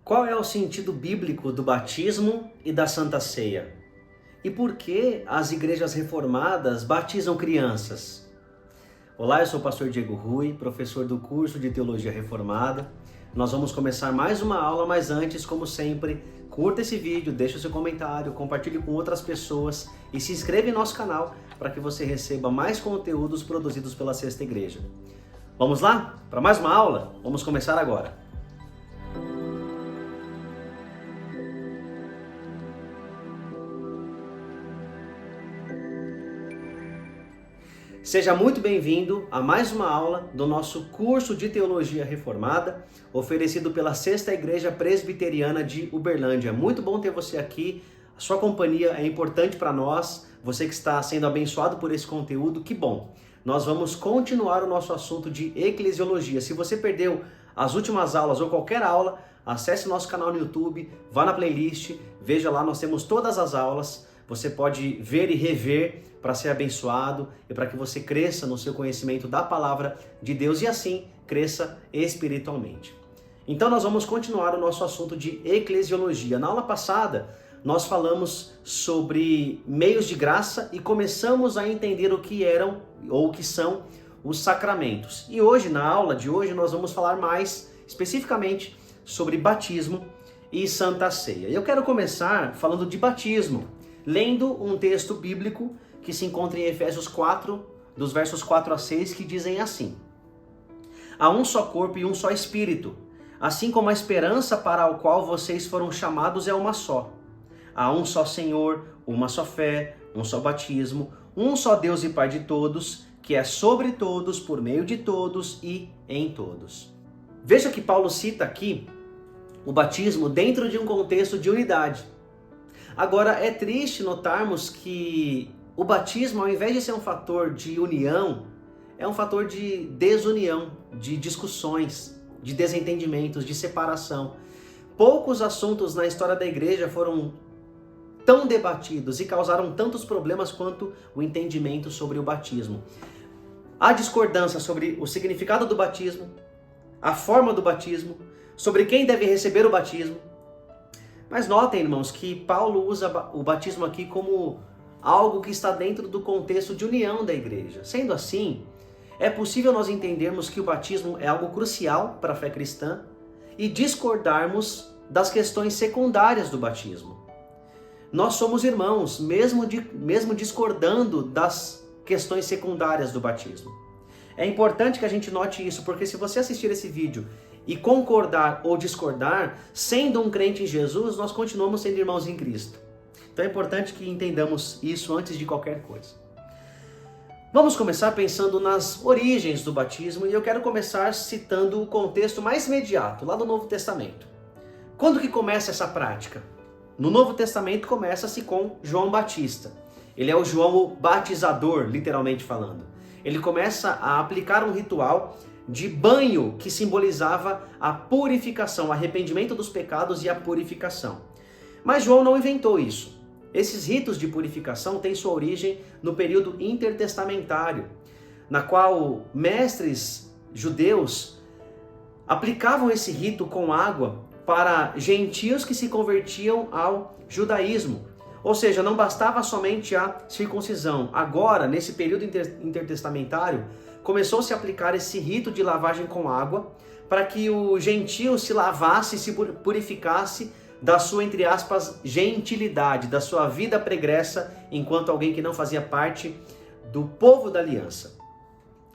Qual é o sentido bíblico do batismo e da Santa Ceia? E por que as igrejas reformadas batizam crianças? Olá, eu sou o pastor Diego Rui, professor do curso de Teologia Reformada. Nós vamos começar mais uma aula, mas antes, como sempre, curta esse vídeo, deixe o seu comentário, compartilhe com outras pessoas e se inscreva em nosso canal para que você receba mais conteúdos produzidos pela Sexta Igreja. Vamos lá? Para mais uma aula? Vamos começar agora. Seja muito bem-vindo a mais uma aula do nosso curso de Teologia Reformada, oferecido pela Sexta Igreja Presbiteriana de Uberlândia. Muito bom ter você aqui, a sua companhia é importante para nós, você que está sendo abençoado por esse conteúdo, que bom! Nós vamos continuar o nosso assunto de eclesiologia. Se você perdeu as últimas aulas ou qualquer aula, acesse nosso canal no YouTube, vá na playlist, veja lá, nós temos todas as aulas. Você pode ver e rever para ser abençoado e para que você cresça no seu conhecimento da palavra de Deus e assim cresça espiritualmente. Então nós vamos continuar o nosso assunto de eclesiologia. Na aula passada nós falamos sobre meios de graça e começamos a entender o que eram ou o que são os sacramentos. E hoje, na aula de hoje, nós vamos falar mais especificamente sobre batismo e Santa Ceia. Eu quero começar falando de batismo, lendo um texto bíblico que se encontra em Efésios 4, dos versos 4 a 6, que dizem assim: Há um só corpo e um só espírito, assim como a esperança para a qual vocês foram chamados é uma só. Há um só Senhor, uma só fé, um só batismo, um só Deus e Pai de todos, que é sobre todos, por meio de todos e em todos. Veja que Paulo cita aqui o batismo dentro de um contexto de unidade. Agora, é triste notarmos que o batismo, ao invés de ser um fator de união, é um fator de desunião, de discussões, de desentendimentos, de separação. Poucos assuntos na história da igreja foram tão debatidos e causaram tantos problemas quanto o entendimento sobre o batismo. Há discordância sobre o significado do batismo, a forma do batismo, sobre quem deve receber o batismo. Mas notem, irmãos, que Paulo usa o batismo aqui como algo que está dentro do contexto de união da igreja. Sendo assim, é possível nós entendermos que o batismo é algo crucial para a fé cristã e discordarmos das questões secundárias do batismo. Nós somos irmãos, mesmo discordando das questões secundárias do batismo. É importante que a gente note isso, porque se você assistir esse vídeo e concordar ou discordar, sendo um crente em Jesus, nós continuamos sendo irmãos em Cristo. Então é importante que entendamos isso antes de qualquer coisa. Vamos começar pensando nas origens do batismo e eu quero começar citando o contexto mais imediato, lá do Novo Testamento. Quando que começa essa prática? No Novo Testamento começa-se com João Batista. Ele é o João o batizador, literalmente falando. Ele começa a aplicar um ritual de banho que simbolizava a purificação, o arrependimento dos pecados e a purificação. Mas João não inventou isso. Esses ritos de purificação têm sua origem no período intertestamentário, na qual mestres judeus aplicavam esse rito com água para gentios que se convertiam ao judaísmo. Ou seja, não bastava somente a circuncisão. Agora, nesse período intertestamentário, começou-se a aplicar esse rito de lavagem com água para que o gentio se lavasse e se purificasse da sua, entre aspas, gentilidade, da sua vida pregressa enquanto alguém que não fazia parte do povo da aliança.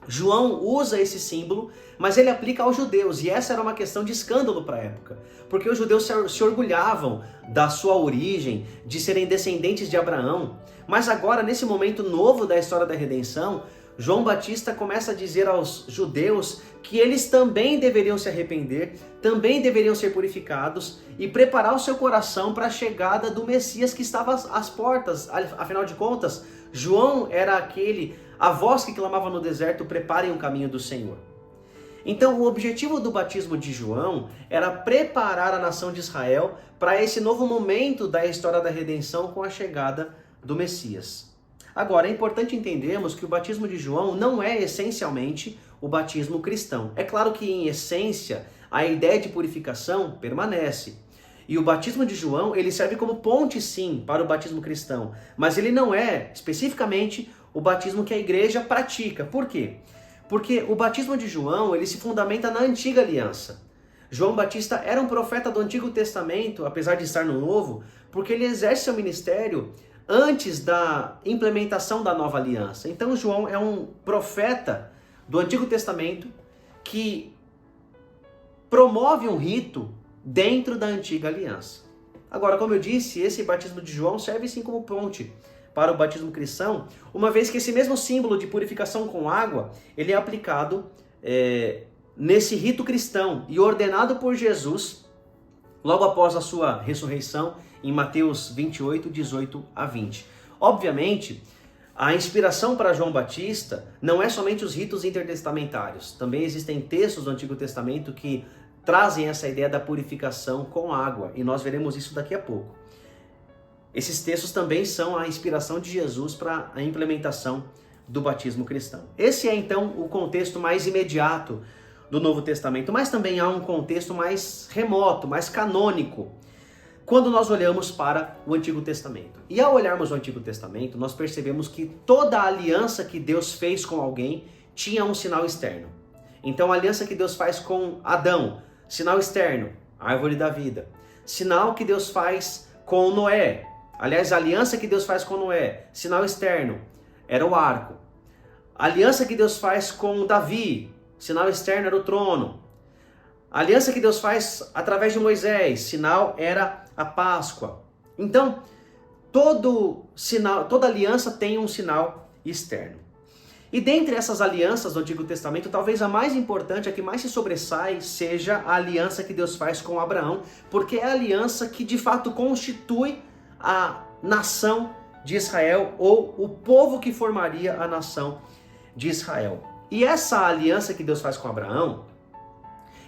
João usa esse símbolo, mas ele aplica aos judeus, e essa era uma questão de escândalo para a época, porque os judeus se orgulhavam da sua origem, de serem descendentes de Abraão, mas agora, nesse momento novo da história da redenção, João Batista começa a dizer aos judeus que eles também deveriam se arrepender, também deveriam ser purificados e preparar o seu coração para a chegada do Messias que estava às portas. Afinal de contas, João era a voz que clamava no deserto: preparem o caminho do Senhor. Então, o objetivo do batismo de João era preparar a nação de Israel para esse novo momento da história da redenção com a chegada do Messias. Agora, é importante entendermos que o batismo de João não é essencialmente o batismo cristão. É claro que, em essência, a ideia de purificação permanece. E o batismo de João, ele serve como ponte sim para o batismo cristão, mas ele não é especificamente o batismo que a igreja pratica. Por quê? Porque o batismo de João, ele se fundamenta na antiga aliança. João Batista era um profeta do Antigo Testamento, apesar de estar no Novo, porque ele exerce seu ministério antes da implementação da nova aliança. Então João é um profeta do Antigo Testamento que promove um rito dentro da antiga aliança. Agora, como eu disse, esse batismo de João serve sim como ponte para o batismo cristão, uma vez que esse mesmo símbolo de purificação com água, ele é aplicado nesse rito cristão e ordenado por Jesus logo após a sua ressurreição em Mateus 28, 18 a 20. Obviamente, a inspiração para João Batista não é somente os ritos intertestamentários. Também existem textos do Antigo Testamento que trazem essa ideia da purificação com água, e nós veremos isso daqui a pouco. Esses textos também são a inspiração de Jesus para a implementação do batismo cristão. Esse é então o contexto mais imediato do Novo Testamento, mas também há um contexto mais remoto, mais canônico, quando nós olhamos para o Antigo Testamento. E ao olharmos o Antigo Testamento, nós percebemos que toda a aliança que Deus fez com alguém tinha um sinal externo. Então a aliança que Deus faz com Adão, sinal externo, árvore da vida. Sinal que Deus faz com Noé, aliás, a aliança que Deus faz com Noé, sinal externo, era o arco. A aliança que Deus faz com Davi, sinal externo era o trono. A aliança que Deus faz através de Moisés, sinal era a Páscoa. Então, toda aliança tem um sinal externo. E dentre essas alianças do Antigo Testamento, talvez a mais importante, a que mais se sobressai, seja a aliança que Deus faz com Abraão, porque é a aliança que de fato constitui a nação de Israel, ou o povo que formaria a nação de Israel. E essa aliança que Deus faz com Abraão,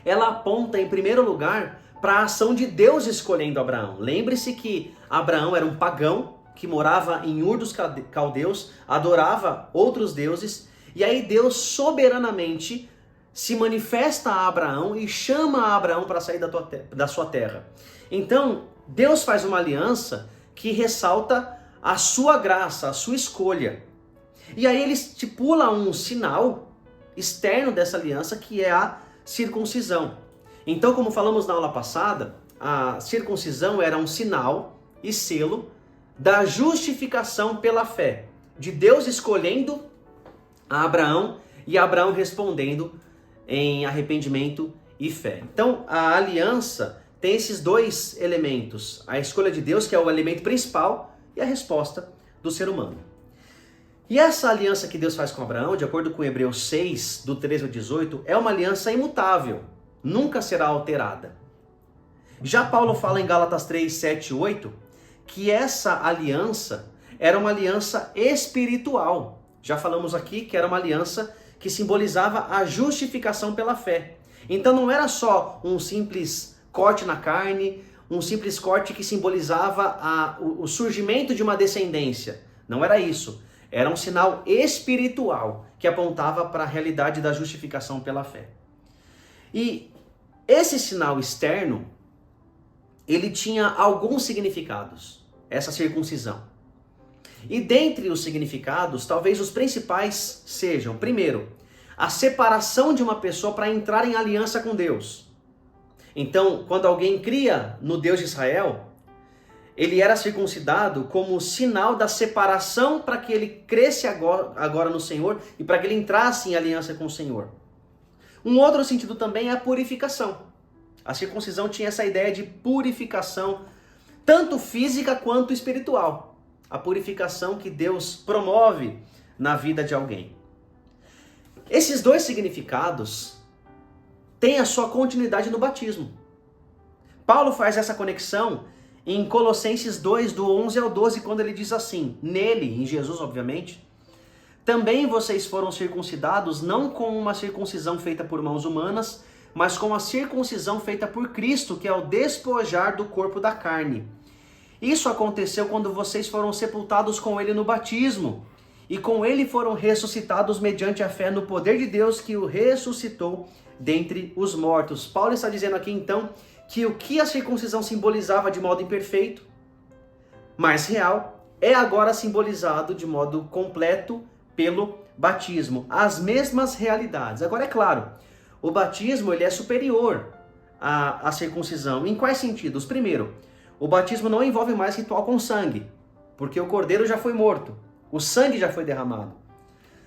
ela aponta em primeiro lugar para a ação de Deus escolhendo Abraão. Lembre-se que Abraão era um pagão que morava em Ur dos Caldeus, adorava outros deuses, e aí Deus soberanamente se manifesta a Abraão e chama a Abraão para sair da sua terra. Então, Deus faz uma aliança que ressalta a sua graça, a sua escolha. E aí ele estipula um sinal externo dessa aliança, que é a circuncisão. Então, como falamos na aula passada, a circuncisão era um sinal e selo da justificação pela fé, de Deus escolhendo a Abraão e Abraão respondendo em arrependimento e fé. Então, a aliança tem esses dois elementos, a escolha de Deus, que é o elemento principal, e a resposta do ser humano. E essa aliança que Deus faz com Abraão, de acordo com Hebreus 6, do 13 ao 18, é uma aliança imutável, nunca será alterada. Já Paulo fala em Gálatas 3, 7 e 8, que essa aliança era uma aliança espiritual. Já falamos aqui que era uma aliança que simbolizava a justificação pela fé. Então não era só um simples corte na carne, um simples corte que simbolizava o surgimento de uma descendência. Não era isso. Era um sinal espiritual que apontava para a realidade da justificação pela fé. E esse sinal externo, ele tinha alguns significados, essa circuncisão. E dentre os significados, talvez os principais sejam, primeiro, a separação de uma pessoa para entrar em aliança com Deus. Então, quando alguém cria no Deus de Israel, ele era circuncidado como sinal da separação para que ele cresce agora no Senhor e para que ele entrasse em aliança com o Senhor. Um outro sentido também é a purificação. A circuncisão tinha essa ideia de purificação, tanto física quanto espiritual. A purificação que Deus promove na vida de alguém. Esses dois significados têm a sua continuidade no batismo. Paulo faz essa conexão em Colossenses 2, do 11 ao 12, quando ele diz assim: nele, em Jesus obviamente, também vocês foram circuncidados, não com uma circuncisão feita por mãos humanas, mas com a circuncisão feita por Cristo, que é o despojar do corpo da carne. Isso aconteceu quando vocês foram sepultados com ele no batismo, e com ele foram ressuscitados mediante a fé no poder de Deus que o ressuscitou dentre os mortos. Paulo está dizendo aqui então que o que a circuncisão simbolizava de modo imperfeito, mas real, é agora simbolizado de modo completo pelo batismo. As mesmas realidades. Agora é claro, o batismo ele é superior à circuncisão. Em quais sentidos? Primeiro, o batismo não envolve mais ritual com sangue, porque o cordeiro já foi morto, o sangue já foi derramado.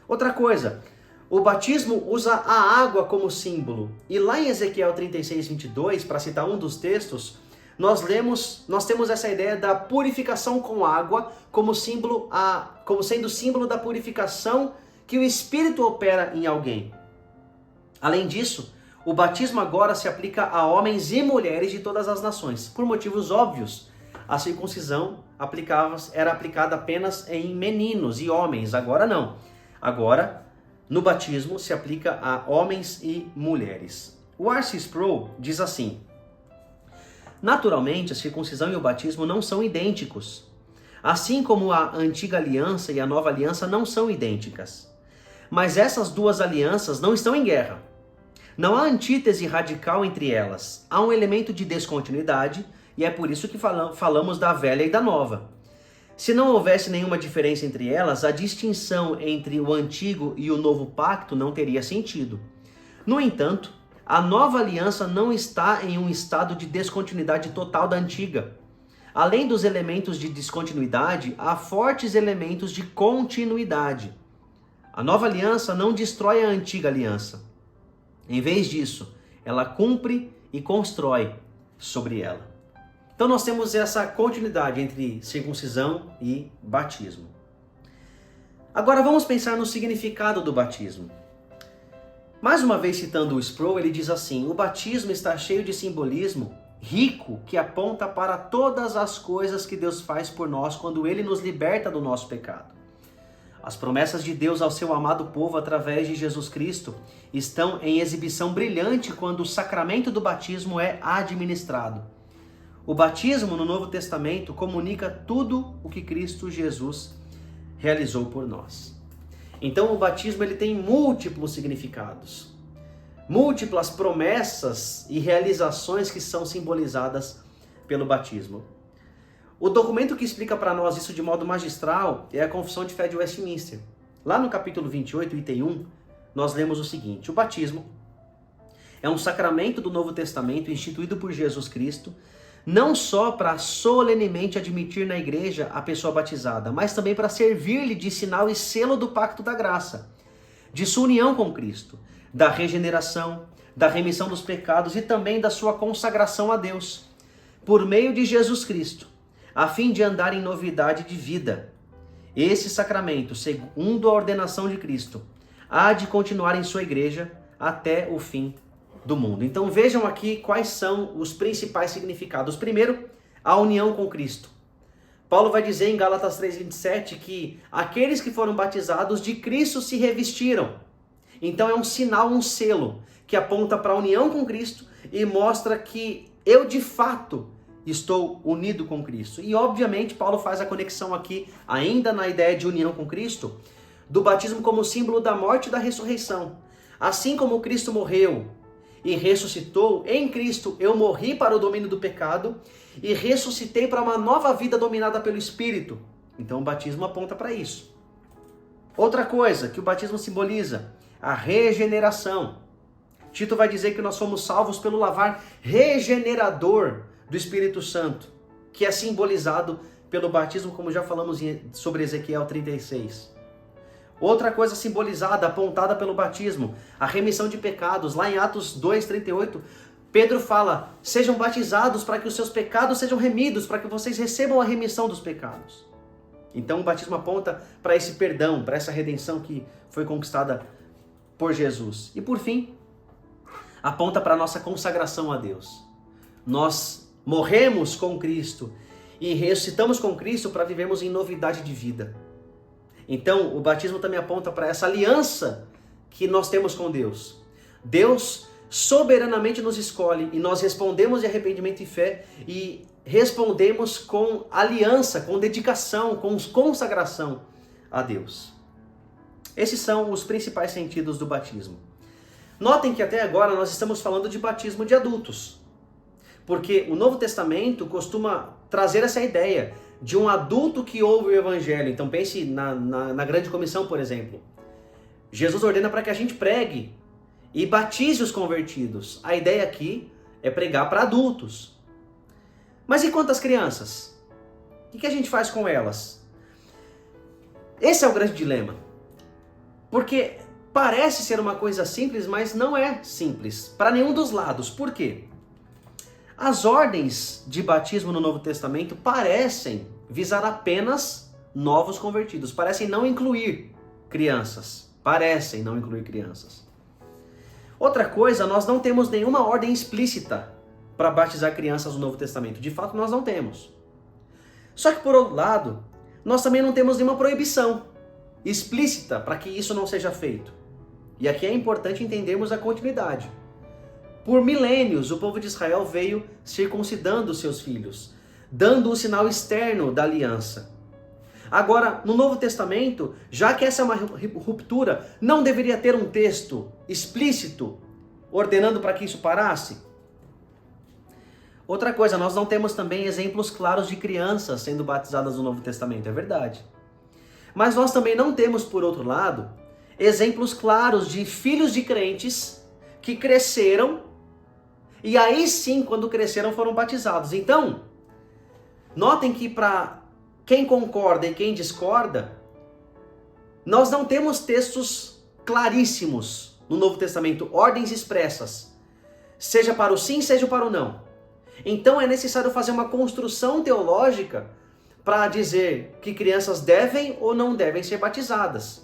Outra coisa, o batismo usa a água como símbolo. E lá em Ezequiel 36, 22, para citar um dos textos, nós temos essa ideia da purificação com água como sendo símbolo da purificação que o Espírito opera em alguém. Além disso, o batismo agora se aplica a homens e mulheres de todas as nações. Por motivos óbvios, a circuncisão era aplicada apenas em meninos e homens. Agora não. Agora, no batismo, se aplica a homens e mulheres. O R.C. Sproul diz assim: naturalmente, a circuncisão e o batismo não são idênticos. Assim como a antiga aliança e a nova aliança não são idênticas. Mas essas duas alianças não estão em guerra. Não há antítese radical entre elas. Há um elemento de descontinuidade e é por isso que falamos da velha e da nova. Se não houvesse nenhuma diferença entre elas, a distinção entre o antigo e o novo pacto não teria sentido. No entanto, a nova aliança não está em um estado de descontinuidade total da antiga. Além dos elementos de descontinuidade, há fortes elementos de continuidade. A nova aliança não destrói a antiga aliança. Em vez disso, ela cumpre e constrói sobre ela. Então nós temos essa continuidade entre circuncisão e batismo. Agora vamos pensar no significado do batismo. Mais uma vez citando o Sproul, ele diz assim: o batismo está cheio de simbolismo rico que aponta para todas as coisas que Deus faz por nós quando Ele nos liberta do nosso pecado. As promessas de Deus ao seu amado povo através de Jesus Cristo estão em exibição brilhante quando o sacramento do batismo é administrado. O batismo no Novo Testamento comunica tudo o que Cristo Jesus realizou por nós. Então o batismo ele tem múltiplos significados, múltiplas promessas e realizações que são simbolizadas pelo batismo. O documento que explica para nós isso de modo magistral é a Confissão de Fé de Westminster. Lá no capítulo 28, item 1, nós lemos o seguinte: o batismo é um sacramento do Novo Testamento instituído por Jesus Cristo, não só para solenemente admitir na igreja a pessoa batizada, mas também para servir-lhe de sinal e selo do pacto da graça, de sua união com Cristo, da regeneração, da remissão dos pecados e também da sua consagração a Deus, por meio de Jesus Cristo, a fim de andar em novidade de vida. Esse sacramento, segundo a ordenação de Cristo, há de continuar em sua igreja até o fim do mundo. Então vejam aqui quais são os principais significados. Primeiro, a união com Cristo. Paulo vai dizer em Gálatas 3:27 que aqueles que foram batizados de Cristo se revestiram. Então é um sinal, um selo que aponta para a união com Cristo e mostra que eu de fato estou unido com Cristo. E obviamente Paulo faz a conexão aqui, ainda na ideia de união com Cristo, do batismo como símbolo da morte e da ressurreição. Assim como Cristo morreu e ressuscitou, em Cristo eu morri para o domínio do pecado e ressuscitei para uma nova vida dominada pelo Espírito. Então o batismo aponta para isso. Outra coisa que o batismo simboliza, a regeneração. Tito vai dizer que nós somos salvos pelo lavar regenerador do Espírito Santo, que é simbolizado pelo batismo, como já falamos sobre Ezequiel 36. Outra coisa simbolizada, apontada pelo batismo, a remissão de pecados. Lá em Atos 2:38, Pedro fala: sejam batizados para que os seus pecados sejam remidos, para que vocês recebam a remissão dos pecados. Então o batismo aponta para esse perdão, para essa redenção que foi conquistada por Jesus. E por fim, aponta para a nossa consagração a Deus. Nós morremos com Cristo e ressuscitamos com Cristo para vivermos em novidade de vida. Então, o batismo também aponta para essa aliança que nós temos com Deus. Deus soberanamente nos escolhe e nós respondemos de arrependimento e fé e respondemos com aliança, com dedicação, com consagração a Deus. Esses são os principais sentidos do batismo. Notem que até agora nós estamos falando de batismo de adultos, porque o Novo Testamento costuma trazer essa ideia de um adulto que ouve o Evangelho. Então pense na Grande Comissão, por exemplo. Jesus ordena para que a gente pregue e batize os convertidos. A ideia aqui é pregar para adultos. Mas e quanto às crianças? O que a gente faz com elas? Esse é o grande dilema. Porque parece ser uma coisa simples, mas não é simples para nenhum dos lados. Por quê? As ordens de batismo no Novo Testamento parecem visar apenas novos convertidos, parecem não incluir crianças. Outra coisa, nós não temos nenhuma ordem explícita para batizar crianças no Novo Testamento. De fato, nós não temos. Só que, por outro lado, nós também não temos nenhuma proibição explícita para que isso não seja feito. E aqui é importante entendermos a continuidade. Por milênios, o povo de Israel veio circuncidando seus filhos, dando o sinal externo da aliança. Agora, no Novo Testamento, já que essa é uma ruptura, não deveria ter um texto explícito ordenando para que isso parasse? Outra coisa, nós não temos também exemplos claros de crianças sendo batizadas no Novo Testamento, é verdade. Mas nós também não temos, por outro lado, exemplos claros de filhos de crentes que cresceram e aí sim, quando cresceram, foram batizados. Então, notem que para quem concorda e quem discorda, nós não temos textos claríssimos no Novo Testamento, ordens expressas, seja para o sim, seja para o não. Então é necessário fazer uma construção teológica para dizer que crianças devem ou não devem ser batizadas.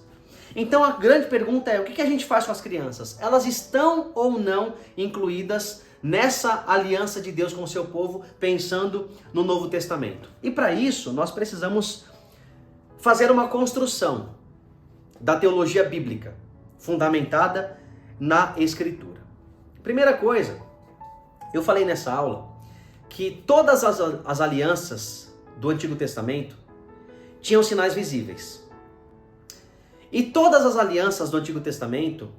Então a grande pergunta é, o que a gente faz com as crianças? Elas estão ou não incluídas nessa aliança de Deus com o seu povo, pensando no Novo Testamento? E para isso, nós precisamos fazer uma construção da teologia bíblica, fundamentada na Escritura. Primeira coisa, eu falei nessa aula que todas as alianças do Antigo Testamento tinham sinais visíveis. E todas as alianças do Antigo Testamento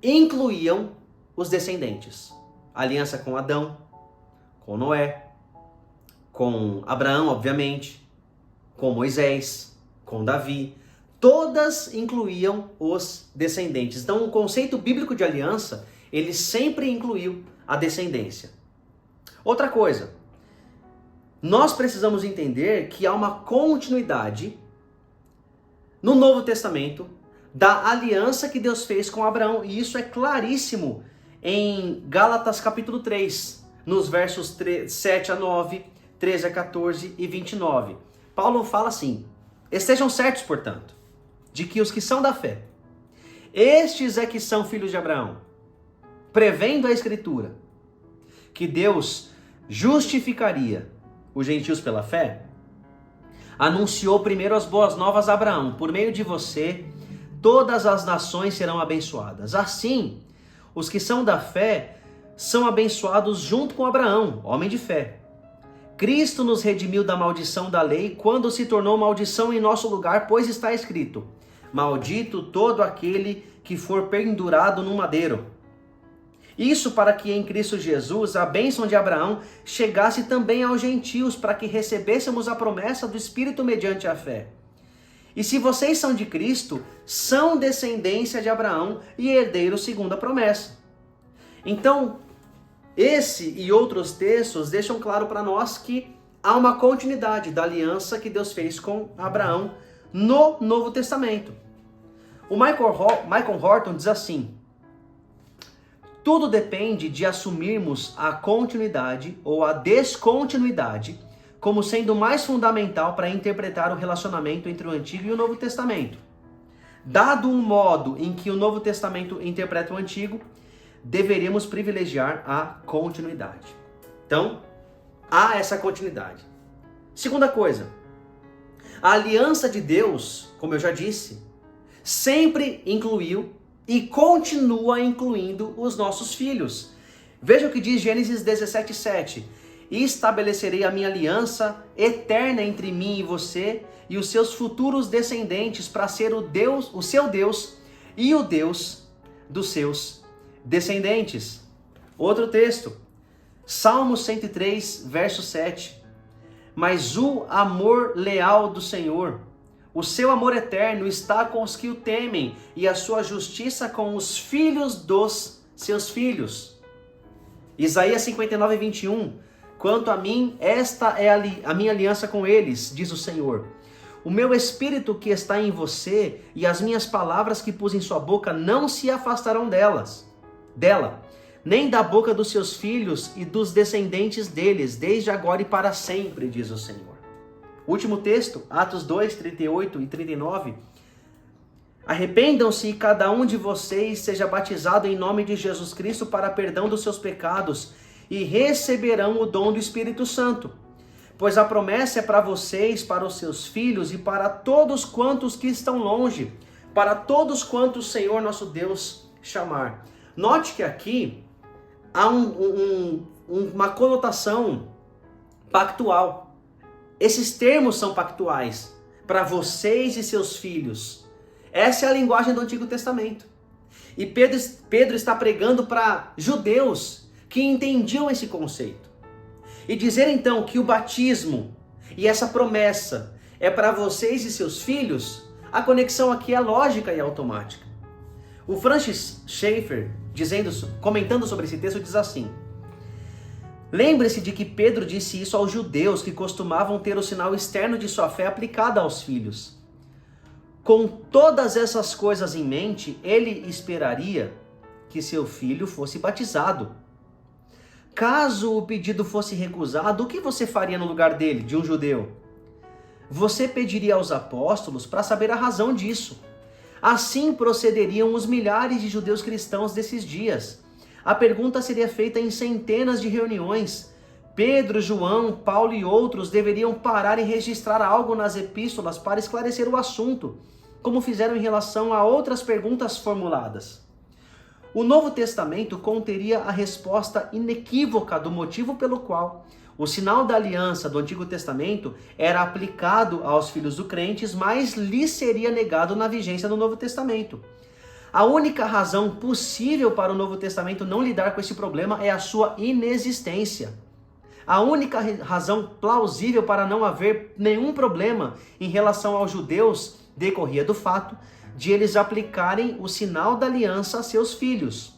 incluíam os descendentes. Aliança com Adão, com Noé, com Abraão, obviamente, com Moisés, com Davi. Todas incluíam os descendentes. Então, o conceito bíblico de aliança, ele sempre incluiu a descendência. Outra coisa, nós precisamos entender que há uma continuidade no Novo Testamento da aliança que Deus fez com Abraão. E isso é claríssimo em Gálatas capítulo 3, nos versos 7 a 9, 13 a 14 e 29. Paulo fala assim: estejam certos, portanto, de que os que são da fé, estes é que são filhos de Abraão, prevendo a Escritura, que Deus justificaria os gentios pela fé, anunciou primeiro as boas novas a Abraão: por meio de você, todas as nações serão abençoadas. Assim, os que são da fé são abençoados junto com Abraão, homem de fé. Cristo nos redimiu da maldição da lei quando se tornou maldição em nosso lugar, pois está escrito: maldito todo aquele que for pendurado no madeiro. Isso para que em Cristo Jesus a bênção de Abraão chegasse também aos gentios, para que recebêssemos a promessa do Espírito mediante a fé. E se vocês são de Cristo, são descendência de Abraão e herdeiros segundo a promessa. Então, esse e outros textos deixam claro para nós que há uma continuidade da aliança que Deus fez com Abraão no Novo Testamento. O Michael Horton diz assim: tudo depende de assumirmos a continuidade ou a descontinuidade como sendo mais fundamental para interpretar o relacionamento entre o Antigo e o Novo Testamento. Dado o modo em que o Novo Testamento interpreta o Antigo, deveríamos privilegiar a continuidade. Então, há essa continuidade. Segunda coisa, a aliança de Deus, como eu já disse, sempre incluiu e continua incluindo os nossos filhos. Veja o que diz Gênesis 17:7. E estabelecerei a minha aliança eterna entre mim e você e os seus futuros descendentes, para ser o seu Deus e o Deus dos seus descendentes. Outro texto, Salmo 103, verso 7. Mas o amor leal do Senhor, o seu amor eterno está com os que o temem, e a sua justiça com os filhos dos seus filhos. Isaías 59, 21. Quanto a mim, esta é a minha aliança com eles, diz o Senhor. O meu espírito que está em você e as minhas palavras que pus em sua boca não se afastarão dela, nem da boca dos seus filhos e dos descendentes deles, desde agora e para sempre, diz o Senhor. Último texto, Atos 2, 38 e 39. Arrependam-se e cada um de vocês seja batizado em nome de Jesus Cristo para perdão dos seus pecados e receberão o dom do Espírito Santo. Pois a promessa é para vocês, para os seus filhos e para todos quantos que estão longe, para todos quantos o Senhor nosso Deus chamar. Note que aqui há uma conotação pactual. Esses termos são pactuais, para vocês e seus filhos. Essa é a linguagem do Antigo Testamento. E Pedro está pregando para judeus que entendiam esse conceito. E dizer então que o batismo e essa promessa é para vocês e seus filhos, a conexão aqui é lógica e automática. O Francis Schaeffer, comentando sobre esse texto, diz assim: lembre-se de que Pedro disse isso aos judeus que costumavam ter o sinal externo de sua fé aplicada aos filhos. Com todas essas coisas em mente, ele esperaria que seu filho fosse batizado. Caso o pedido fosse recusado, o que você faria no lugar dele, de um judeu? Você pediria aos apóstolos para saber a razão disso. Assim procederiam os milhares de judeus cristãos desses dias. A pergunta seria feita em centenas de reuniões. Pedro, João, Paulo e outros deveriam parar e registrar algo nas epístolas para esclarecer o assunto, como fizeram em relação a outras perguntas formuladas. O Novo Testamento conteria a resposta inequívoca do motivo pelo qual o sinal da aliança do Antigo Testamento era aplicado aos filhos dos crentes, mas lhes seria negado na vigência do Novo Testamento. A única razão possível para o Novo Testamento não lidar com esse problema é a sua inexistência. A única razão plausível para não haver nenhum problema em relação aos judeus decorria do fato de eles aplicarem o sinal da aliança a seus filhos.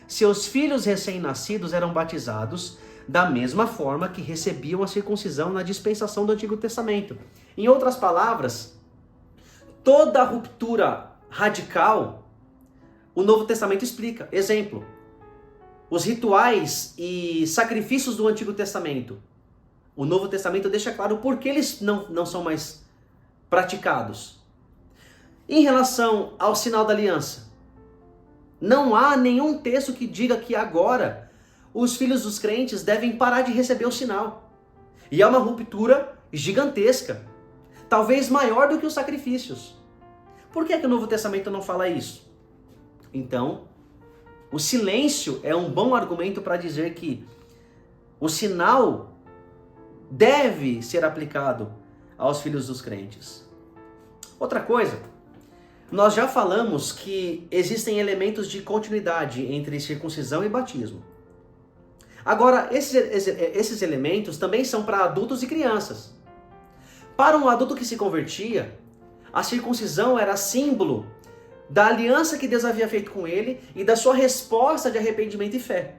Seus filhos recém-nascidos eram batizados da mesma forma que recebiam a circuncisão na dispensação do Antigo Testamento. Em outras palavras, toda ruptura radical, o Novo Testamento explica. Exemplo, os rituais e sacrifícios do Antigo Testamento. O Novo Testamento deixa claro por que eles não são mais praticados. Em relação ao sinal da aliança, não há nenhum texto que diga que agora os filhos dos crentes devem parar de receber o sinal. E há uma ruptura gigantesca, talvez maior do que os sacrifícios. Por que o Novo Testamento não fala isso? Então, o silêncio é um bom argumento para dizer que o sinal deve ser aplicado aos filhos dos crentes. Outra coisa, nós já falamos que existem elementos de continuidade entre circuncisão e batismo. Agora, esses elementos também são para adultos e crianças. Para um adulto que se convertia, a circuncisão era símbolo da aliança que Deus havia feito com ele e da sua resposta de arrependimento e fé.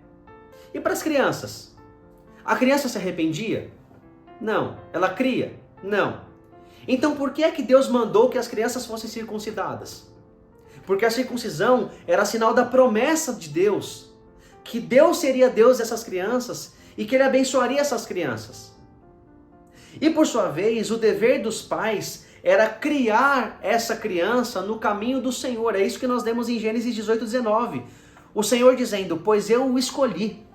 E para as crianças? A criança se arrependia? Não. Ela cria? Não. Então por que é que Deus mandou que as crianças fossem circuncidadas? Porque a circuncisão era sinal da promessa de Deus, que Deus seria Deus dessas crianças e que Ele abençoaria essas crianças. E por sua vez, o dever dos pais era criar essa criança no caminho do Senhor. É isso que nós lemos em Gênesis 18, 19. O Senhor dizendo: pois eu o escolhi,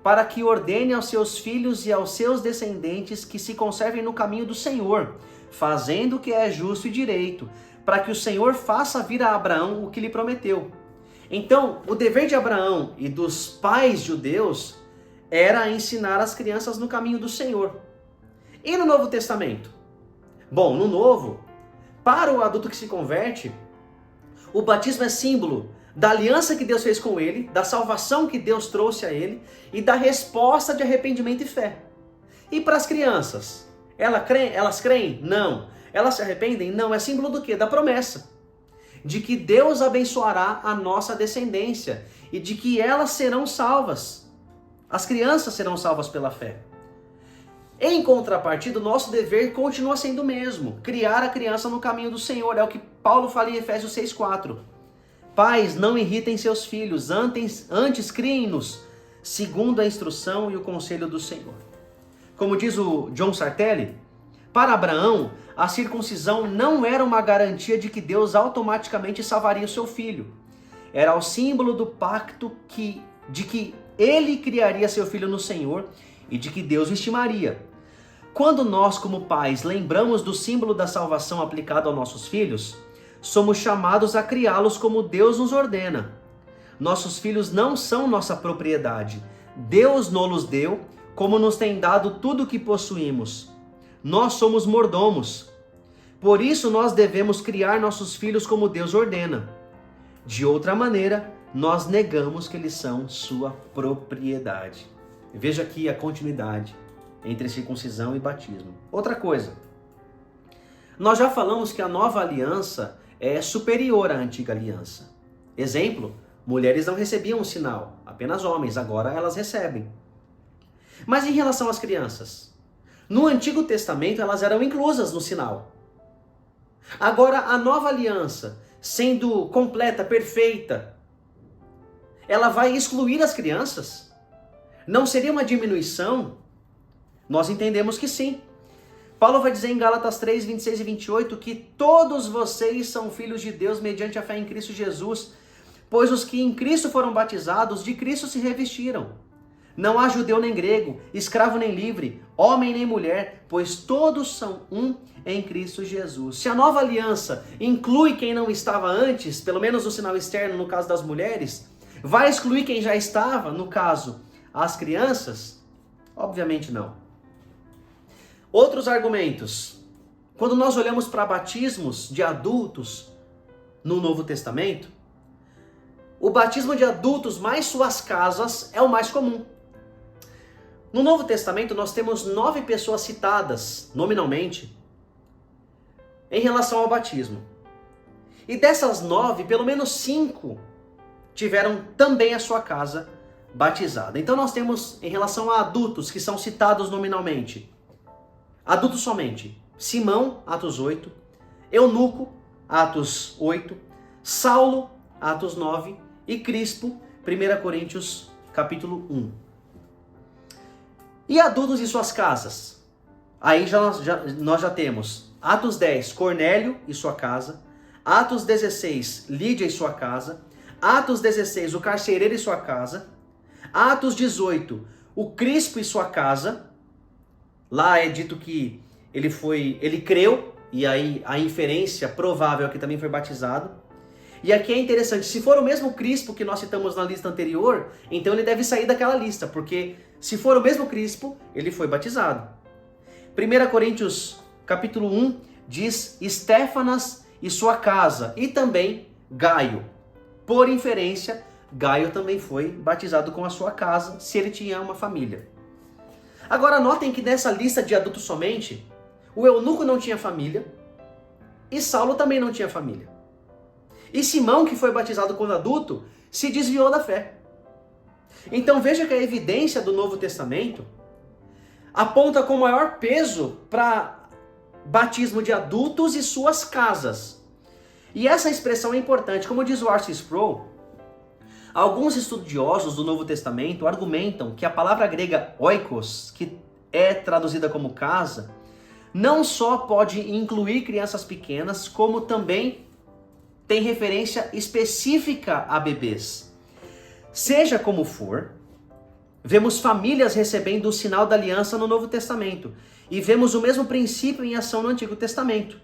para que ordene aos seus filhos e aos seus descendentes que se conservem no caminho do Senhor, fazendo o que é justo e direito, para que o Senhor faça vir a Abraão o que lhe prometeu. Então, o dever de Abraão e dos pais judeus era ensinar as crianças no caminho do Senhor. E no Novo Testamento? Bom, no Novo, para o adulto que se converte, o batismo é símbolo da aliança que Deus fez com ele, da salvação que Deus trouxe a ele e da resposta de arrependimento e fé. E para as crianças, elas creem? Não. Elas se arrependem? Não. É símbolo do quê? Da promessa. De que Deus abençoará a nossa descendência e de que elas serão salvas. As crianças serão salvas pela fé. Em contrapartida, o nosso dever continua sendo o mesmo, criar a criança no caminho do Senhor. É o que Paulo fala em Efésios 6,4. Pais, não irritem seus filhos, antes criem-nos, segundo a instrução e o conselho do Senhor. Como diz o John Sartelli, para Abraão, a circuncisão não era uma garantia de que Deus automaticamente salvaria o seu filho. Era o símbolo do pacto de que ele criaria seu filho no Senhor e de que Deus o estimaria. Quando nós, como pais, lembramos do símbolo da salvação aplicado aos nossos filhos, somos chamados a criá-los como Deus nos ordena. Nossos filhos não são nossa propriedade. Deus nos deu, como nos tem dado tudo o que possuímos. Nós somos mordomos. Por isso nós devemos criar nossos filhos como Deus ordena. De outra maneira, nós negamos que eles são sua propriedade. Veja aqui a continuidade entre circuncisão e batismo. Outra coisa, nós já falamos que a nova aliança é superior à antiga aliança. Exemplo, mulheres não recebiam um sinal, apenas homens, agora elas recebem. Mas em relação às crianças, no Antigo Testamento elas eram inclusas no sinal. Agora a nova aliança, sendo completa, perfeita, ela vai excluir as crianças? Não seria uma diminuição? Nós entendemos que sim. Paulo vai dizer em Gálatas 3, 26 e 28 que todos vocês são filhos de Deus mediante a fé em Cristo Jesus, pois os que em Cristo foram batizados, de Cristo se revestiram. Não há judeu nem grego, escravo nem livre, homem nem mulher, pois todos são um em Cristo Jesus. Se a nova aliança inclui quem não estava antes, pelo menos no sinal externo, no caso das mulheres, vai excluir quem já estava, no caso, as crianças? Obviamente não. Outros argumentos. Quando nós olhamos para batismos de adultos no Novo Testamento, o batismo de adultos mais suas casas é o mais comum. No Novo Testamento nós temos 9 pessoas citadas, nominalmente, em relação ao batismo. E dessas 9, pelo menos 5 tiveram também a sua casa batizada. Então nós temos, em relação a adultos que são citados nominalmente, adultos somente, Simão, Atos 8, Eunuco, Atos 8, Saulo, Atos 9 e Crispo, 1 Coríntios, capítulo 1. E adultos e suas casas? Aí nós já temos Atos 10, Cornélio e sua casa, Atos 16, Lídia e sua casa, Atos 16, o carcereiro e sua casa, Atos 18, o Crispo e sua casa. Lá é dito que ele creu, e aí a inferência provável é que também foi batizado. E aqui é interessante, se for o mesmo Crispo que nós citamos na lista anterior, então ele deve sair daquela lista, porque se for o mesmo Crispo, ele foi batizado. 1 Coríntios capítulo 1 diz Estéfanas e sua casa, e também Gaio. Por inferência, Gaio também foi batizado com a sua casa, se ele tinha uma família. Agora notem que nessa lista de adultos somente, o eunuco não tinha família e Saulo também não tinha família. E Simão, que foi batizado quando adulto, se desviou da fé. Então veja que a evidência do Novo Testamento aponta com maior peso para batismo de adultos e suas casas. E essa expressão é importante. Como diz o R.C. Sproul, alguns estudiosos do Novo Testamento argumentam que a palavra grega oikos, que é traduzida como casa, não só pode incluir crianças pequenas, como também tem referência específica a bebês. Seja como for, vemos famílias recebendo o sinal da aliança no Novo Testamento e vemos o mesmo princípio em ação no Antigo Testamento.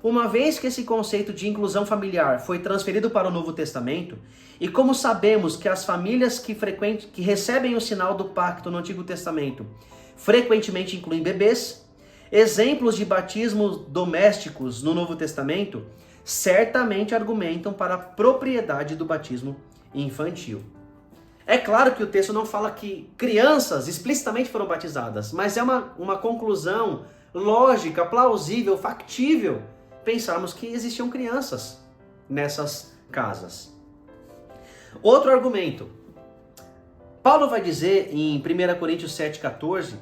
Uma vez que esse conceito de inclusão familiar foi transferido para o Novo Testamento, e como sabemos que as famílias que recebem o sinal do pacto no Antigo Testamento frequentemente incluem bebês, exemplos de batismos domésticos no Novo Testamento certamente argumentam para a propriedade do batismo infantil. É claro que o texto não fala que crianças explicitamente foram batizadas, mas é uma conclusão lógica, plausível, factível pensarmos que existiam crianças nessas casas. Outro argumento. Paulo vai dizer em 1 Coríntios 7,14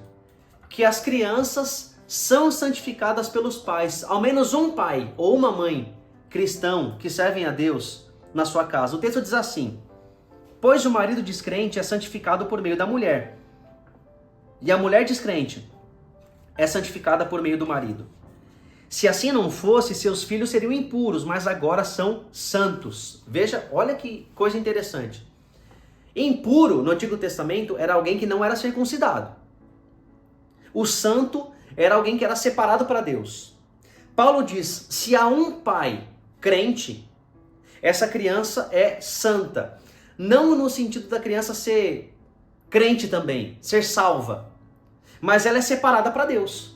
que as crianças são santificadas pelos pais, ao menos um pai ou uma mãe cristão que servem a Deus na sua casa. O texto diz assim: pois o marido descrente é santificado por meio da mulher, e a mulher descrente é santificada por meio do marido. Se assim não fosse, seus filhos seriam impuros, mas agora são santos. Veja, olha que coisa interessante. Impuro, no Antigo Testamento, era alguém que não era circuncidado. O santo era alguém que era separado para Deus. Paulo diz, se há um pai crente, essa criança é santa. Não no sentido da criança ser crente também, ser salva, mas ela é separada para Deus.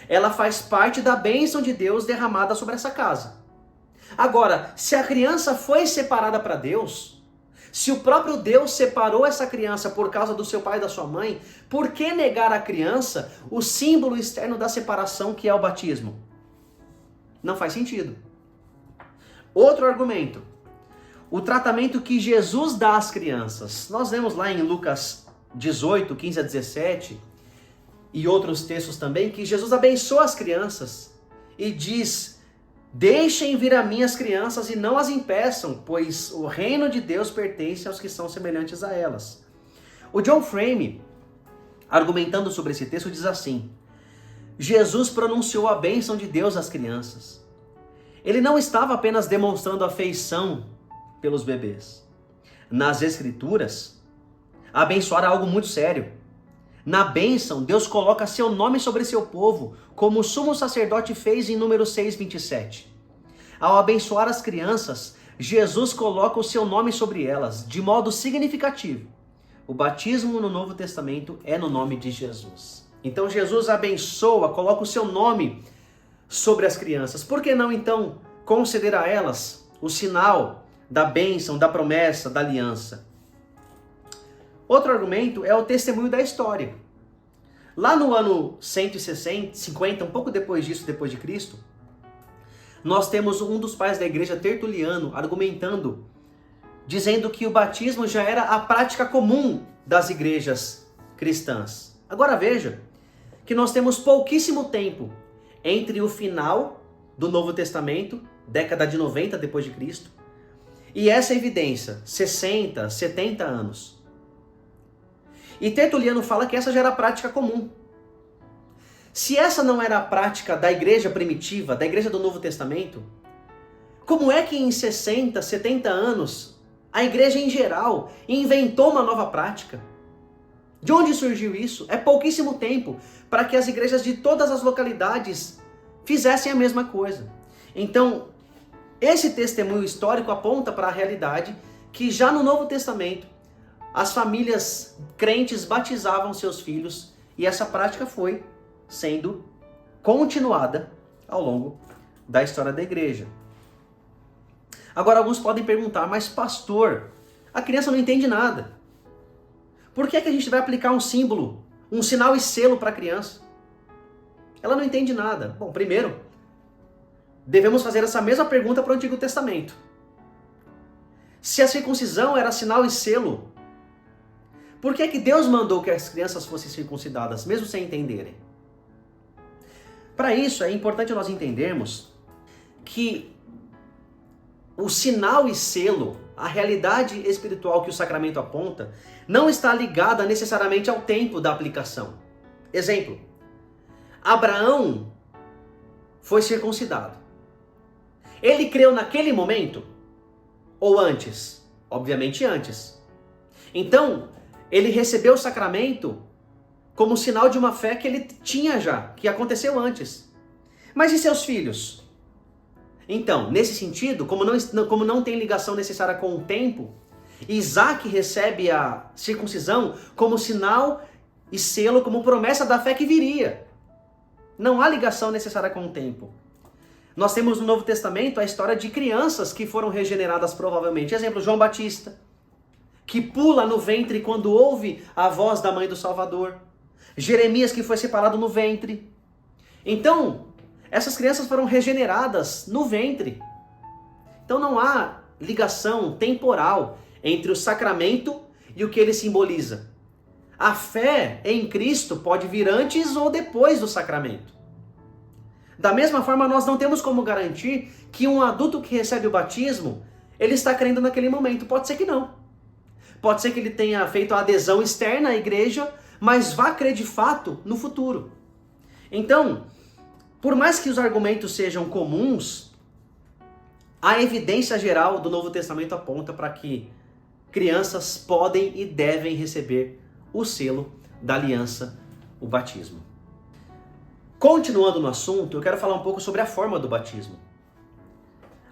Ela faz parte da bênção de Deus derramada sobre essa casa. Agora, se a criança foi separada para Deus, se o próprio Deus separou essa criança por causa do seu pai e da sua mãe, por que negar à criança o símbolo externo da separação que é o batismo? Não faz sentido. Outro argumento. O tratamento que Jesus dá às crianças. Nós vemos lá em Lucas 18, 15 a 17, e outros textos também, que Jesus abençoa as crianças e diz: deixem vir a mim as crianças e não as impeçam, pois o reino de Deus pertence aos que são semelhantes a elas. O John Frame, argumentando sobre esse texto, diz assim: Jesus pronunciou a bênção de Deus às crianças. Ele não estava apenas demonstrando afeição pelos bebês. Nas Escrituras, abençoar é algo muito sério. Na bênção, Deus coloca seu nome sobre seu povo, como o sumo sacerdote fez em Números 6:27. Ao abençoar as crianças, Jesus coloca o seu nome sobre elas, de modo significativo. O batismo no Novo Testamento é no nome de Jesus. Então Jesus abençoa, coloca o seu nome sobre as crianças. Por que não, então, conceder a elas o sinal da bênção, da promessa, da aliança? Outro argumento é o testemunho da história. Lá no ano 150, um pouco depois disso, depois de Cristo, nós temos um dos pais da igreja, Tertuliano, argumentando, dizendo que o batismo já era a prática comum das igrejas cristãs. Agora veja que nós temos pouquíssimo tempo entre o final do Novo Testamento, década de 90 depois de Cristo, e essa evidência, 60, 70 anos. E Tertuliano fala que essa já era a prática comum. Se essa não era a prática da igreja primitiva, da igreja do Novo Testamento, como é que em 60, 70 anos, a igreja em geral inventou uma nova prática? De onde surgiu isso? É pouquíssimo tempo para que as igrejas de todas as localidades fizessem a mesma coisa. Então, esse testemunho histórico aponta para a realidade que já no Novo Testamento, as famílias crentes batizavam seus filhos e essa prática foi sendo continuada ao longo da história da igreja. Agora, alguns podem perguntar, mas pastor, a criança não entende nada. Por que é que a gente vai aplicar um símbolo, um sinal e selo para a criança? Ela não entende nada. Bom, primeiro, devemos fazer essa mesma pergunta para o Antigo Testamento. Se a circuncisão era sinal e selo, por que é que Deus mandou que as crianças fossem circuncidadas, mesmo sem entenderem? Para isso, é importante nós entendermos que o sinal e selo, a realidade espiritual que o sacramento aponta, não está ligada necessariamente ao tempo da aplicação. Exemplo, Abraão foi circuncidado. Ele creu naquele momento ou antes? Obviamente antes. Então, ele recebeu o sacramento como sinal de uma fé que ele tinha já, que aconteceu antes. Mas e seus filhos? Então, nesse sentido, como não tem ligação necessária com o tempo, Isaac recebe a circuncisão como sinal e selo, como promessa da fé que viria. Não há ligação necessária com o tempo. Nós temos no Novo Testamento a história de crianças que foram regeneradas provavelmente. Exemplo, João Batista, que pula no ventre quando ouve a voz da mãe do Salvador. Jeremias, que foi separado no ventre. Então, essas crianças foram regeneradas no ventre. Então não há ligação temporal entre o sacramento e o que ele simboliza. A fé em Cristo pode vir antes ou depois do sacramento. Da mesma forma, nós não temos como garantir que um adulto que recebe o batismo, ele está crendo naquele momento. Pode ser que não. Pode ser que ele tenha feito a adesão externa à igreja, mas vá crer de fato no futuro. Então, por mais que os argumentos sejam comuns, a evidência geral do Novo Testamento aponta para que crianças podem e devem receber o selo da aliança, o batismo. Continuando no assunto, eu quero falar um pouco sobre a forma do batismo.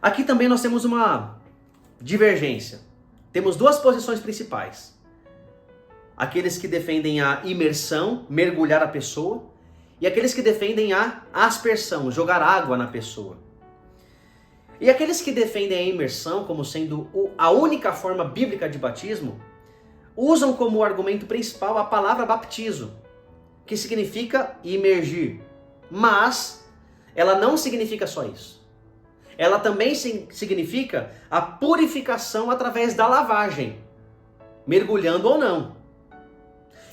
Aqui também nós temos uma divergência. Temos duas posições principais. Aqueles que defendem a imersão, mergulhar a pessoa, e aqueles que defendem a aspersão, jogar água na pessoa. E aqueles que defendem a imersão como sendo a única forma bíblica de batismo, usam como argumento principal a palavra baptizo, que significa imergir. Mas ela não significa só isso. Ela também significa a purificação através da lavagem, mergulhando ou não.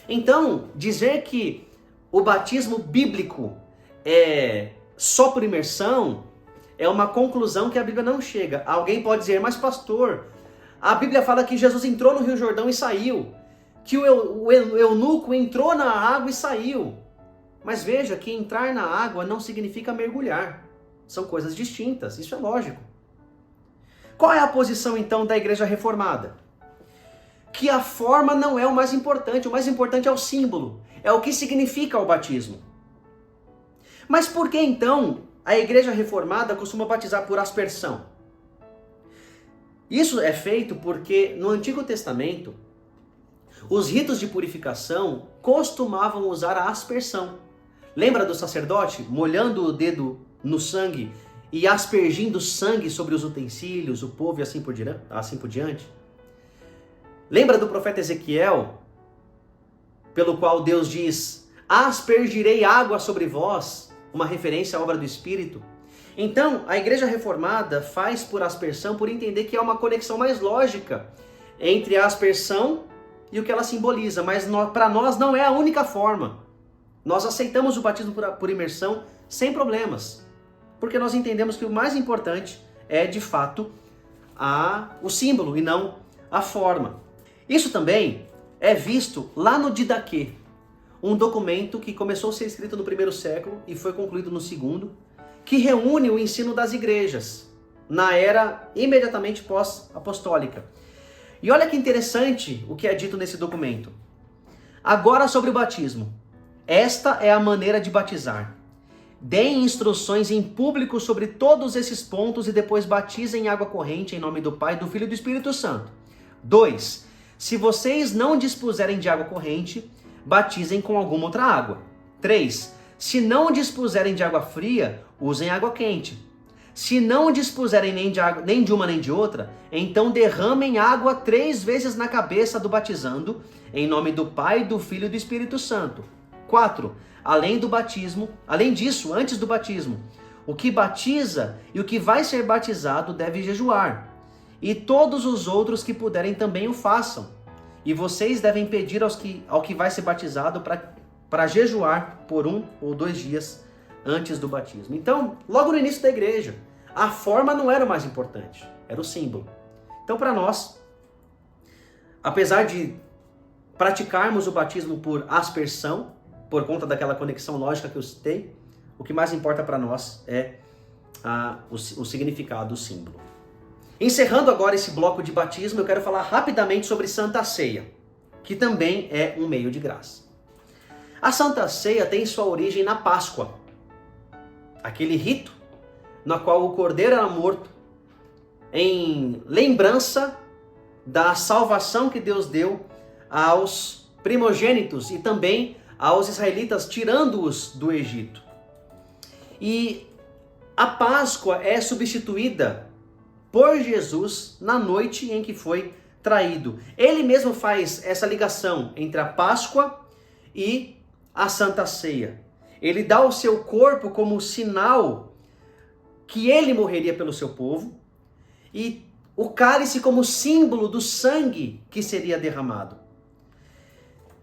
Então, dizer que o batismo bíblico é só por imersão é uma conclusão que a Bíblia não chega. Alguém pode dizer, mas pastor, a Bíblia fala que Jesus entrou no Rio Jordão e saiu, que o eunuco entrou na água e saiu. Mas veja que entrar na água não significa mergulhar. São coisas distintas, isso é lógico. Qual é a posição então da Igreja Reformada? Que a forma não é o mais importante é o símbolo, é o que significa o batismo. Mas por que então a Igreja Reformada costuma batizar por aspersão? Isso é feito porque no Antigo Testamento, os ritos de purificação costumavam usar a aspersão. Lembra do sacerdote molhando o dedo no sangue e aspergindo sangue sobre os utensílios, o povo e assim por diante? Lembra do profeta Ezequiel, pelo qual Deus diz, aspergirei água sobre vós, uma referência à obra do Espírito? Então, a Igreja Reformada faz por aspersão por entender que há uma conexão mais lógica entre a aspersão e o que ela simboliza, mas para nós não é a única forma. Nós aceitamos o batismo por imersão sem problemas, porque nós entendemos que o mais importante é, de fato, o símbolo e não a forma. Isso também é visto lá no Didaquê, um documento que começou a ser escrito no primeiro século e foi concluído no segundo, que reúne o ensino das igrejas na era imediatamente pós-apostólica. E olha que interessante o que é dito nesse documento. Agora sobre o batismo. Esta é a maneira de batizar. Deem instruções em público sobre todos esses pontos e depois batizem em água corrente em nome do Pai, do Filho e do Espírito Santo. 2. Se vocês não dispuserem de água corrente, batizem com alguma outra água. 3. Se não dispuserem de água fria, usem água quente. Se não dispuserem nem de uma nem de outra, então derramem água 3 vezes na cabeça do batizando, em nome do Pai, do Filho e do Espírito Santo. 4. Além disso, antes do batismo, o que batiza e o que vai ser batizado deve jejuar. E todos os outros que puderem também o façam. E vocês devem pedir ao que vai ser batizado para jejuar por 1 ou 2 dias antes do batismo. Então, logo no início da igreja, a forma não era o mais importante, era o símbolo. Então, para nós, apesar de praticarmos o batismo por aspersão, por conta daquela conexão lógica que eu citei, o que mais importa para nós é o significado, o símbolo. Encerrando agora esse bloco de batismo, eu quero falar rapidamente sobre Santa Ceia, que também é um meio de graça. A Santa Ceia tem sua origem na Páscoa, aquele rito na qual o cordeiro era morto em lembrança da salvação que Deus deu aos primogênitos e também aos israelitas, tirando-os do Egito. E A Páscoa é substituída por Jesus na noite em que foi traído. Ele mesmo faz essa ligação entre a Páscoa e a Santa Ceia. Ele dá o seu corpo como sinal que ele morreria pelo seu povo e o cálice como símbolo do sangue que seria derramado.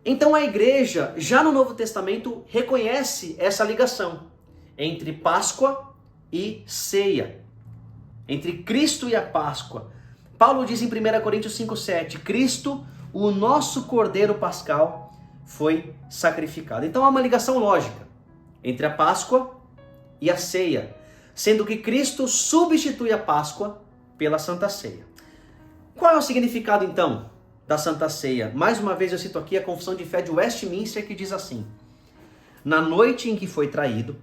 Então a igreja, já no Novo Testamento, reconhece essa ligação entre Páscoa e ceia, entre Cristo e a Páscoa. Paulo diz em 1 Coríntios 5,7, Cristo, o nosso Cordeiro Pascal, foi sacrificado. Então há uma ligação lógica entre a Páscoa e a ceia, sendo que Cristo substitui a Páscoa pela Santa Ceia. Qual é o significado então da Santa Ceia? Mais uma vez eu cito aqui a Confissão de Fé de Westminster, que diz assim: na noite em que foi traído,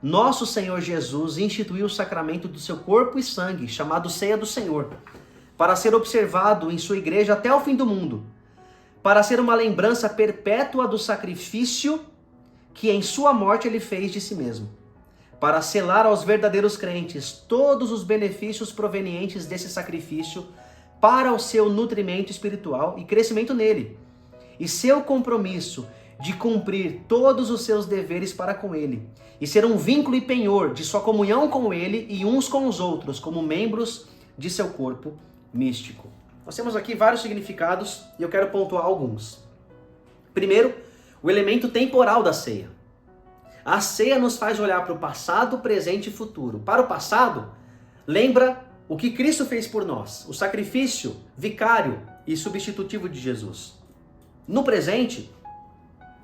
nosso Senhor Jesus instituiu o sacramento do seu corpo e sangue, chamado Ceia do Senhor, para ser observado em sua igreja até o fim do mundo, para ser uma lembrança perpétua do sacrifício que em sua morte ele fez de si mesmo, para selar aos verdadeiros crentes todos os benefícios provenientes desse sacrifício para o seu nutrimento espiritual e crescimento nele, e seu compromisso de cumprir todos os seus deveres para com ele, e ser um vínculo e penhor de sua comunhão com ele e uns com os outros, como membros de seu corpo místico. Nós temos aqui vários significados e eu quero pontuar alguns. Primeiro, o elemento temporal da ceia. A ceia nos faz olhar para o passado, presente e futuro. Para o passado, lembra o que Cristo fez por nós, o sacrifício vicário e substitutivo de Jesus. No presente,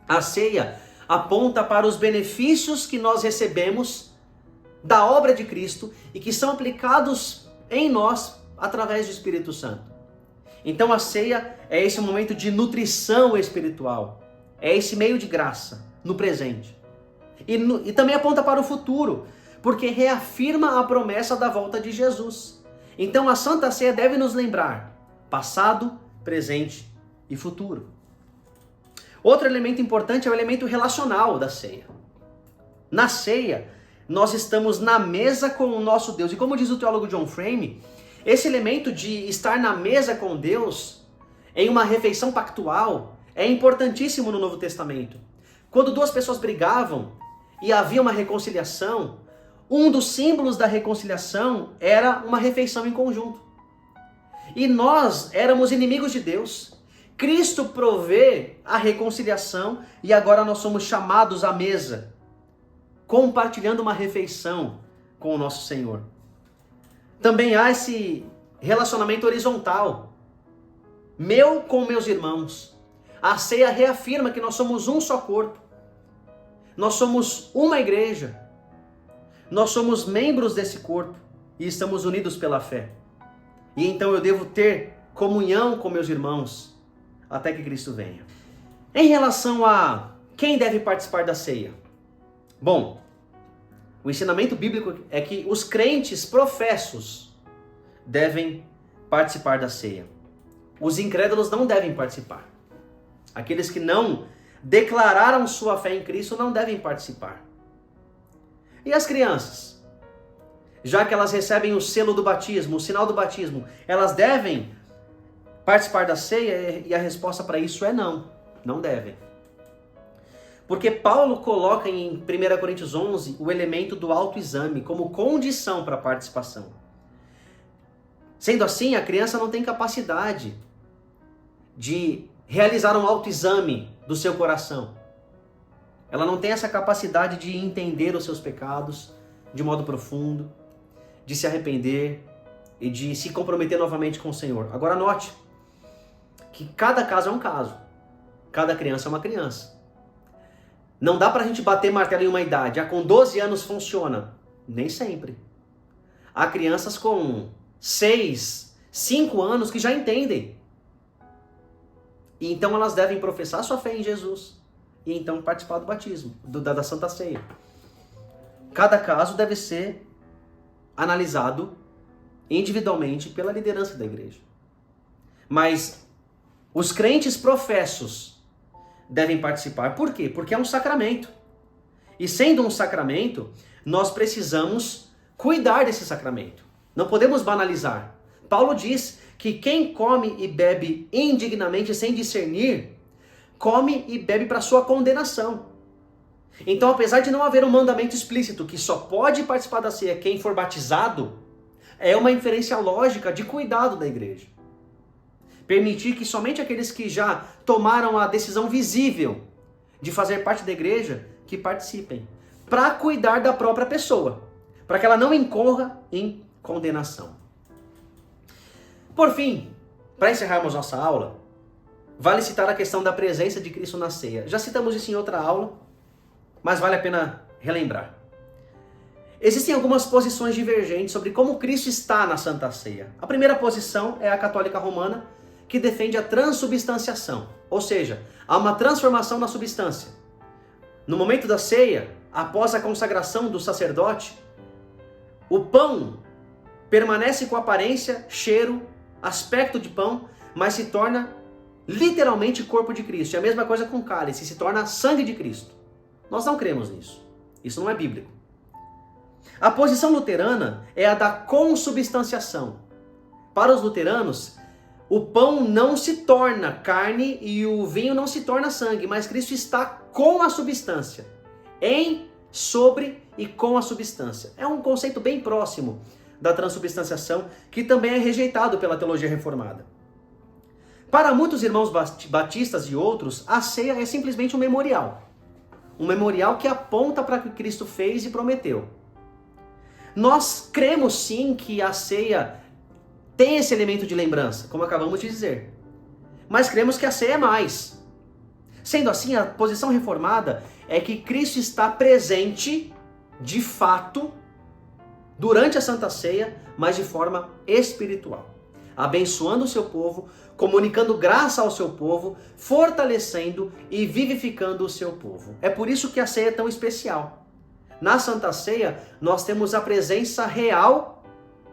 a ceia aponta para os benefícios que nós recebemos da obra de Cristo e que são aplicados em nós através do Espírito Santo. Então a ceia é esse momento de nutrição espiritual, é esse meio de graça no presente. E também aponta para o futuro, porque reafirma a promessa da volta de Jesus. Então a Santa Ceia deve nos lembrar passado, presente e futuro. Outro elemento importante é o elemento relacional da ceia. Na ceia, nós estamos na mesa com o nosso Deus. E como diz o teólogo John Frame, esse elemento de estar na mesa com Deus, em uma refeição pactual, é importantíssimo no Novo Testamento. Quando duas pessoas brigavam e havia uma reconciliação, um dos símbolos da reconciliação era uma refeição em conjunto. E nós éramos inimigos de Deus. Cristo provê a reconciliação e agora nós somos chamados à mesa, compartilhando uma refeição com o nosso Senhor. Também há esse relacionamento horizontal, meu com meus irmãos. A ceia reafirma que nós somos um só corpo, nós somos uma igreja, nós somos membros desse corpo e estamos unidos pela fé. E então eu devo ter comunhão com meus irmãos até que Cristo venha. Em relação a quem deve participar da ceia? Bom, o ensinamento bíblico é que os crentes professos devem participar da ceia. Os incrédulos não devem participar. Aqueles que não declararam sua fé em Cristo não devem participar. E as crianças? Já que elas recebem o selo do batismo, o sinal do batismo, elas devem participar da ceia? E a resposta para isso é não, não devem. Porque Paulo coloca em 1 Coríntios 11 o elemento do autoexame como condição para a participação. Sendo assim, a criança não tem capacidade de realizar um autoexame do seu coração. Ela não tem essa capacidade de entender os seus pecados de modo profundo, de se arrepender e de se comprometer novamente com o Senhor. Agora note que cada caso é um caso, cada criança é uma criança. Não dá pra gente bater martelo em uma idade. Com 12 anos funciona. Nem sempre. Há crianças com 6, 5 anos que já entendem. E então elas devem professar sua fé em Jesus. E então participar do batismo, da Santa Ceia. Cada caso deve ser analisado individualmente pela liderança da igreja. Mas os crentes professos devem participar. Por quê? Porque é um sacramento. E sendo um sacramento, nós precisamos cuidar desse sacramento. Não podemos banalizar. Paulo diz que quem come e bebe indignamente sem discernir, come e bebe para sua condenação. Então, apesar de não haver um mandamento explícito que só pode participar da ceia quem for batizado, é uma inferência lógica de cuidado da igreja. Permitir que somente aqueles que já tomaram a decisão visível de fazer parte da igreja, que participem, para cuidar da própria pessoa, para que ela não incorra em condenação. Por fim, para encerrarmos nossa aula, vale citar a questão da presença de Cristo na ceia. Já citamos isso em outra aula, mas vale a pena relembrar. Existem algumas posições divergentes sobre como Cristo está na Santa Ceia. A primeira posição é a católica romana, que defende a transubstanciação, ou seja, há uma transformação na substância. No momento da ceia, após a consagração do sacerdote, o pão permanece com aparência, cheiro, aspecto de pão, mas se torna literalmente corpo de Cristo. E a mesma coisa com o cálice, se torna sangue de Cristo. Nós não cremos nisso. Isso não é bíblico. A posição luterana é a da consubstanciação. Para os luteranos, o pão não se torna carne e o vinho não se torna sangue, mas Cristo está com a substância, em, sobre e com a substância. É um conceito bem próximo da transubstanciação, que também é rejeitado pela teologia reformada. Para muitos irmãos batistas e outros, a ceia é simplesmente um memorial. Um memorial que aponta para o que Cristo fez e prometeu. Nós cremos sim que a ceia tem esse elemento de lembrança, como acabamos de dizer. Mas cremos que a ceia é mais. Sendo assim, a posição reformada é que Cristo está presente, de fato, durante a Santa Ceia, mas de forma espiritual. Abençoando o seu povo, comunicando graça ao seu povo, fortalecendo e vivificando o seu povo. É por isso que a ceia é tão especial. Na Santa Ceia, nós temos a presença real,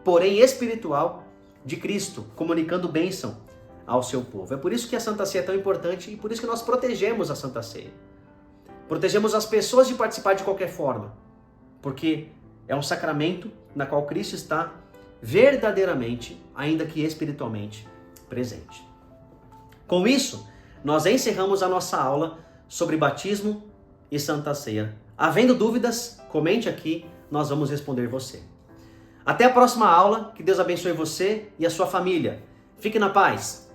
porém espiritual, de Cristo, comunicando bênção ao seu povo. É por isso que a Santa Ceia é tão importante e por isso que nós protegemos a Santa Ceia. Protegemos as pessoas de participar de qualquer forma, porque é um sacramento na qual Cristo está verdadeiramente, ainda que espiritualmente, presente. Com isso, nós encerramos a nossa aula sobre batismo e Santa Ceia. Havendo dúvidas, comente aqui, nós vamos responder você. Até a próxima aula, que Deus abençoe você e a sua família. Fique na paz.